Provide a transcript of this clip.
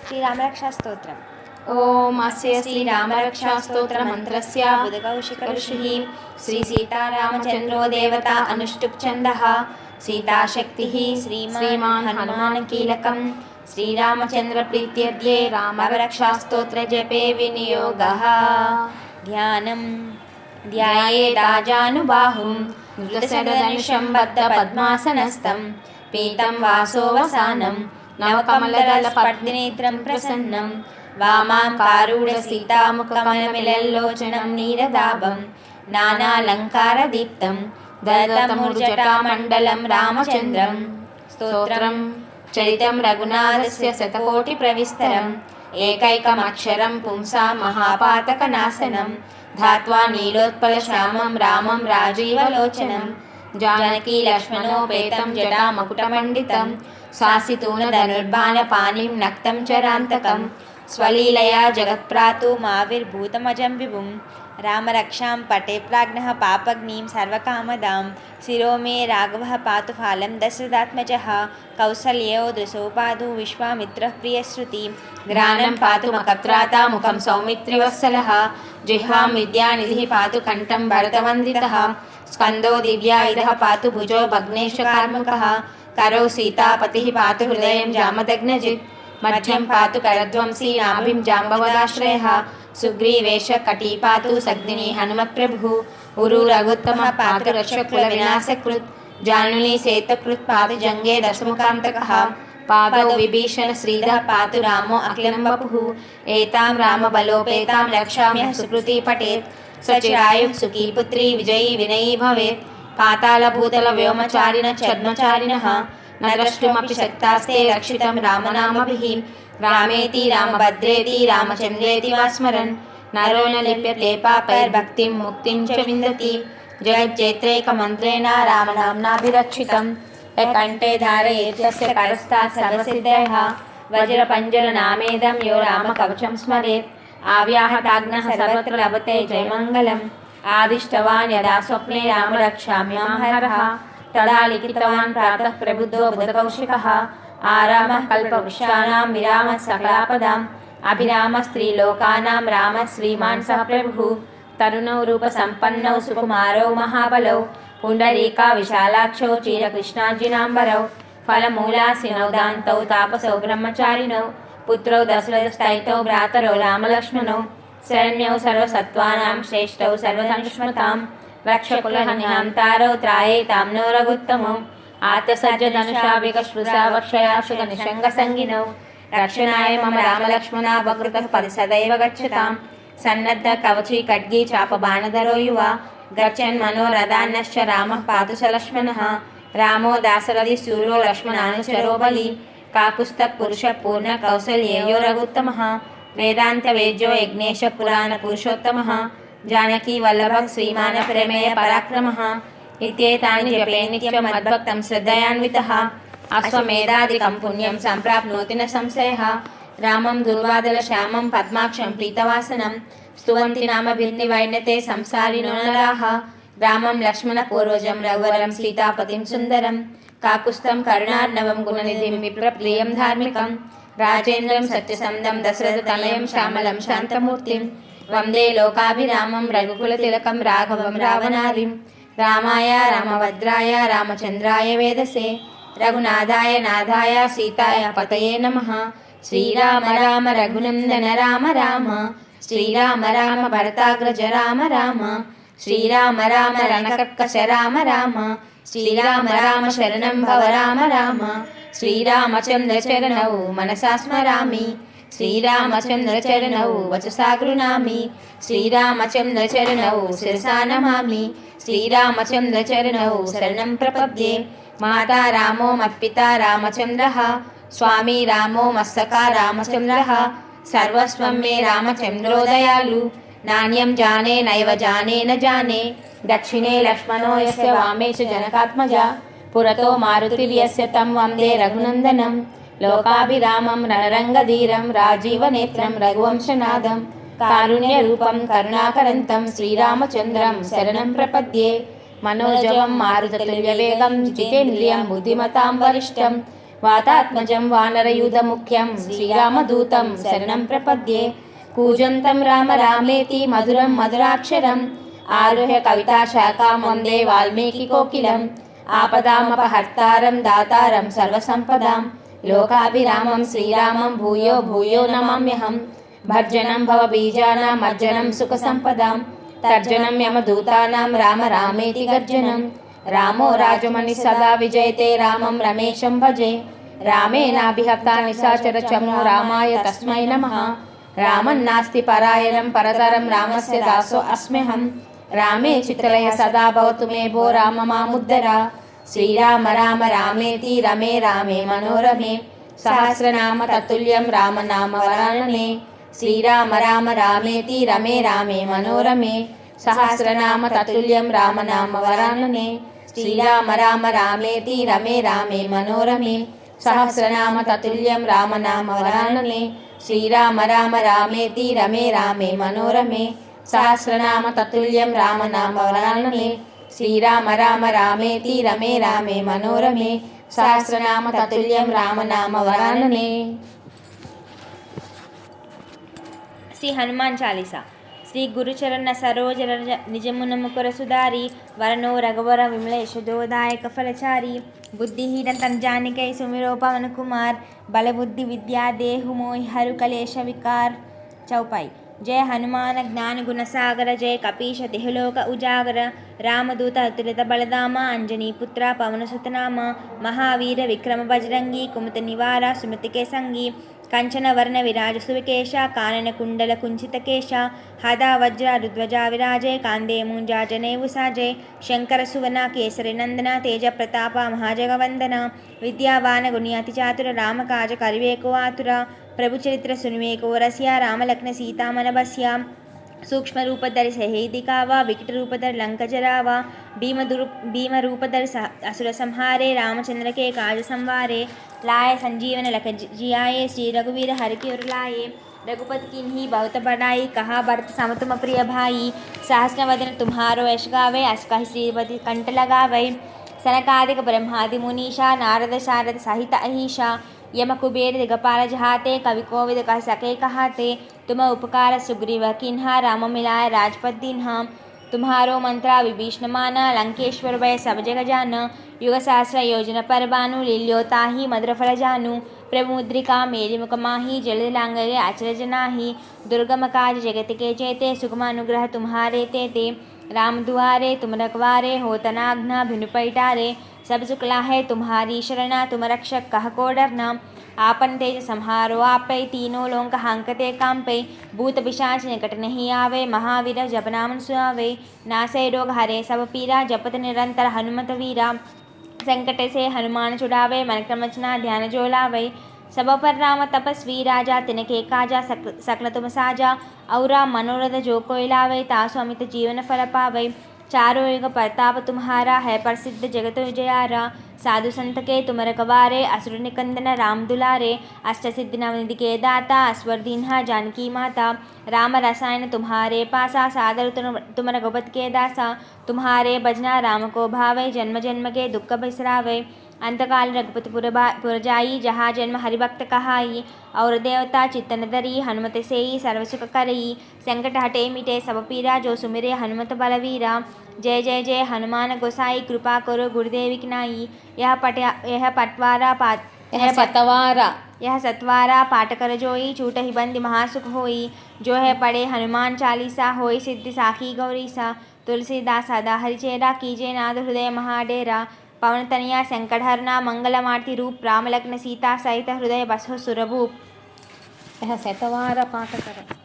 श्रीरामरक्षास्तोत्रम्। ओम अस्य श्रीरामरक्षास्तोत्रमन्त्रस्य बुधकौशिकऋषिः श्रीसीतारामचन्द्रो देवता अनुष्टुप्छन्दः सीताशक्तिः श्रीमान् हनुमानकीलकं श्रीरामचन्द्रप्रीत्यर्थे रामरक्षास्तोत्रजपे विनियोगः। ध्यानं ध्यायेदाजानुबाहुं धृतशरधनुषं बद्धपद्मासनस्थं पीतं वासोवसानं नवकमलदलपद्मनेत्रं प्रसन्नं वामां कारूढसीतामुखकमलमिलल्लोचनं नीरदाभं नानालङ्कारदीप्तं दलतमूर्जटामण्डलं रामचन्द्रं स्तोत्रं चरितं रघुनाथस्य शतकोटिप्रविस्तरम् एकैकमक्षरं पुंसां महापातकनाशनं धात्वा नीलोत्पलश्यामं रामं राजीवलोचनं जानकी लक्ष्मणोपेतं जटामकुटमण्डितं शासितूनधनुर्बाणपाणिं नक्तं चरान्तकं स्वलीलया जगत्प्रातुमाविर्भूतमजं विभुं रामरक्षां पटे प्राज्ञः पापग्निं सर्वकामदां शिरो मे राघवः पातु फालं दशरथात्मजः कौसल्यो दृशोपादु विश्वामित्रः प्रियश्रुति घ्राणं पातु मकत्राता मुखं सौमित्रिवत्सलः जिह्वां विद्यानिधिः पातु कण्ठं भरतवन्दितः स्कन्दो दिव्यायुधः पातु भुजो भग्नेशकार्मुकः करौ सीतापतिः पातु हृदयं जामदग्नजित् मध्यं पातु करध्वंसी नाभिं जाम्बवदाश्रयः सुग्रीवेश कटी पातु सग्दिनी हनुमत्प्रभुः उरु रघुत्तमः पातु रक्षकुलविनाशकृत् जानुनी सेतकृत् पातु जङ्गे दशमुखान्तकः पादौ विभीषण श्रीधः पातु रामो अखिलं वपुः एतां रामबलोपेतां रक्षाम्यः सुकृती पठेत् सचिरायुः सुखी पुत्री विजयी विनयी भवेत् पातालभूतलव्योमचारिणः छद्मचारिणः न द्रष्टुमपि शक्तास्ते रक्षितं रामनामभिः रामेति रामभद्रेति रामचन्द्रेति वा स्मरन् नरो न लिप्यते पापैर्भक्तिं मुक्तिं च विन्दति जगज्जेत्रैकमन्त्रेण रामनाम्नाभिरक्षितं कंठे धारयेत् तस्य करस्तात् सर्वसिद्धयः वज्रपञ्जरनामेदं यो रामकवचं स्मरेत् आव्याहताग्नः सर्वत्र लभते जयमङ्गलम् आदिष्टवान् यदा स्वप्ने राम रक्षाम्यां हरः तदा लिखितवान् प्रातः प्रबुद्धो बुधकौशिकः आरामः कल्पवृक्षाणां विरामः सकलापदाम् अभिरामः स्त्रीलोकानां रामः श्रीमान् सह प्रभुः तरुणौ रूपसम्पन्नौ सुकुमारौ महाबलौ पुण्डरीका विशालाक्षौ चीरकृष्णार्जुनाम्बरौ फलमूलासिनौ दान्तौ तापसौ ब्रह्मचारिणौ पुत्रौ दशरथस्तैतौ भ्रातरौ रामलक्ष्मणौ शरण्यौ सर्वसत्त्वानां श्रेष्ठौ सर्वधनुष्मतां रक्षकुलहन्यान्तारौ त्रायेतां नो रघुत्तमौ आतसज्जधनुषा विकस्पृशा वक्षया शुकनिषङ्गसङ्गिनौ रक्षणाय मम रामलक्ष्मणा वकृतः पदि सदैव गच्छतां सन्नद्ध कवची खड्गी चापबाणधरो युवा गच्छन् मनोरथान्नश्च रामः पातु स लक्ष्मणः रामो दाशरथि शूरो लक्ष्मणानुचरो बली काकुत्स्थः पुरुषः पूर्णकौसल्येयो रघुत्तमः वेदान्तवेद्यो यज्ञेश पुराणपुरुषोत्तमः जानकी वल्लभः श्रीमान् प्रमेय पराक्रमः इत्येतानि जपे नित्यं मद्भक्तं श्रद्धयान्वितः अश्वमेधादिकं पुण्यं सम्प्राप्नोति न संशयः रामं दुर्वादलश्यामं पद्माक्षं प्रीतवासनं स्तुवन्ति नामभिर्निवैन्यते संसारिणो नराः रामं लक्ष्मणपूर्वजं रघुवरं सीतापतिं सुन्दरं काकुत्स्थं करुणार्णवं गुणनिधिं विप्रप्रियं धार्मिकं राजेन्द्रं सत्यसन्धं दशरथतनयं श्यामलं शान्तमूर्तिं वन्दे लोकाभिरामं रघुकुलतिलकं राघवं रावणारिं रामाय रामभद्राय रामचन्द्राय वेदसे रघुनाथाय नाथाय सीताय पतये नमः श्रीराम राम रघुनन्दन राम राम श्रीराम राम भरताग्रज राम राम श्रीराम राम रणकर्कश राम राम श्रीराम राम शरणं भव राम राम श्रीरामचन्द्रचरणौ मनसा स्मरामि श्रीरामचन्द्रचरणौ वचसा गृह्णामि श्रीरामचन्द्रचरणौ शिरसा नमामि श्रीरामचन्द्रचरणौ शरणं प्रपद्ये माता रामो मत्पिता रामचन्द्रः स्वामी रामो मत्सखा रामचन्द्रः सर्वस्वं मे रामचन्द्रो दयालु नान्यं जाने नैव जाने न जाने दक्षिणे लक्ष्मणो यस्य वामे च जनकात्मजा पुरतो मारुतिर्यस्य तं वन्दे रघुनन्दनं लोकाभिरामं रणरङ्गधीरं राजीवनेत्रं रघुवंशनाथं कारुण्यरूपं करुणाकरन्तं श्रीरामचन्द्रं शरणं प्रपद्ये मनोजवं मारुततुल्यवेगं जितेन्द्रियं बुद्धिमतां वरिष्ठं वातात्मजं वानरयूथमुख्यं श्रीरामदूतं शरणं प्रपद्ये कूजन्तं राम रामेति मधुरं मधुराक्षरम् आरुह्य कविताशाखां वन्दे वाल्मीकिकोकिलम् आपदामपहर्तारं दातारं सर्वसम्पदां लोकाभिरामं श्रीरामं भूयो भूयो नमाम्यहं भर्जनं भवबीजानां मर्जनं सुखसम्पदां तर्जनं यमदूतानां राम रामेति गर्जनं रामो राजमणि सदा विजयते रामं रमेशं भजे रामेणाभिहता निशाचरचमो रामाय तस्मै नमः रामन्नास्ति परायणं परतरं रामस्य दासो अस्म्यहं रामे चित्तलय सदा भवतु मे भो राम मामुद्धरा श्रीराम राम रामेति रमे रामे मनोरमे सहस्रनाम तत्तुल्यं राम नाम वरानने श्रीराम राम रामेति रमे रामे मनोरमे सहस्रनाम तत्तुल्यं राम नाम वरानने श्रीराम राम रामेति रमे रामे मनोरमे सहस्रनाम तत्तुल्यं राम नाम वरानने श्रीराम राम रामेति रमे रामे मनोरमे सहस्रनाम तत्तुल्यं राम नाम वरानने श्रीराम राम रामेति रमे रामे मनोरमे सहस्रनाम तत्तुल्यं राम नाम वरानने। శ్రీ హనుమాన్ చాలీసా. శ్రీ గురుచరణ సరోజ నిజమున ముకుర సుధారి వరనో రఘువర విమల యశోదాయక ఫలచారి బుద్ధిహీన తంజానికై సుమిరో పవన్ కుమార్ బలబుద్ధి విద్యా దేహు మోహి హరు కలేశ వికార్. చౌపాయి. जय हनुमान ज्ञान गुण सागर जय कपीश तिहलोक उजागर रामदूत अतुलित बलदाम अंजनी पुत्र पवन सुतनाम महावीर विक्रम बजरंगी कुमत निवार सुमति के संगी कंचन वर्ण विराज सुविकेश कानन कुंडल कुंचित केश हदा वज्र रुध्वजा विराजे कांदे मुंजा जनेऊ साजे शंकर सुवन केसरी नंदन तेज प्रताप महाजगवंदन विद्यावान गुणियाति चातुर राम काज करिवेको आतुर प्रभु चरित्र सुनिवेको रस्या राम लक्ष्मण सीता मन बस्या सूक्ष्म रूपधर सहेदिकावा विकट रूपधर लंकजरावा भीम रूपधर असुर संहारे रामचंद्र के काज संवारे लाए संजीवन लख जियाए श्री रघुवीर हर की ओर लाए रघुपति किन्हीं बहुत बड़ाई कहा भरत सम तुम प्रिय भाई सहस्र वदन तुम्हारो यश गावे अस कहि श्रीपति कंठ लगावे सनकादिक ब्रह्मादि मुनीषा नारद शारद सहित अहिषा यम कुबेर दिगपाल जहाते कवि कोविद कह सके कहाते तुम उपकार सुग्रीव किन्हा राम मिलाय राजपद दीन्हा तुम्हारो मंत्रा विभीषण माना लंकेश्वर भय सब जग जान युग सहस्र योजन पर बानु लील्योता ही मधुर फल जानू प्रभु मुद्रिका मेरी मुख माही जल लांगरे अचरज नाही दुर्गम काज जगत के चेते सुगम अनुग्रह तुम्हारे तेते राम दुआरे तुम रखवारे हो तनाग्ना भिनु पैटारे सब सुखला है तुम्हारी शरणा तुम रक्षक कह को डरना आपन तेज संहारो आपै तीनों लोक हांकते कांपै भूत पिशाच निकट नहीं आवे महावीर जप नाम सुनावे नासै रोग हरे सब पीरा जपत निरंतर हनुमत वीरा संकट से हनुमान छुड़ावे मन क्रमचना ध्यान जो लावे सब पर राम तपस्वी राजा तिनके काजा सकल तुम साजा औरा मनोरथ जो कोई लावे तासु अमित जीवन फल पावे चारों युग प्रताप तुम्हारा है प्रसिद्ध जगत विजयारा साधु संत के तुम रखवारे असुर निकंदन राम दुलारे अष्ट सिद्धि नवनिधि के दाता अस्वर दीन्हा जानकी माता राम रसायन तुम्हारे पासा सादर तुम रघुपत के दासा तुम्हारे भजना राम को भावे जन्म जन्म के दुख बिसरावे अंतकाल रघुपति पुर जाई जहाँ जन्म हरिभक्त कहाई और देवता चित्तन धरी हनुमत सेई सर्वसुख करई संकट हटे मिटे सब पीरा जो सुमिरे हनुमत बलवीरा जय जय जय हनुमान गोसाई कृपा करो गुरुदेव की नाई यह सतवारा पाठ कर जोई छूट ही बंदी महासुख होई जो है पढ़े हनुमान चालीसा होई सिद्धि साखी गौरीसा तुलसीदास सदा हरिचेरा कीजे नाद हृदय महाडेरा पवन तनिया संकटहरना मंगलमार्ति रूप राम लग्न सीता सहित हृदय बसो सुरभूप यह शतवार पाठ कर।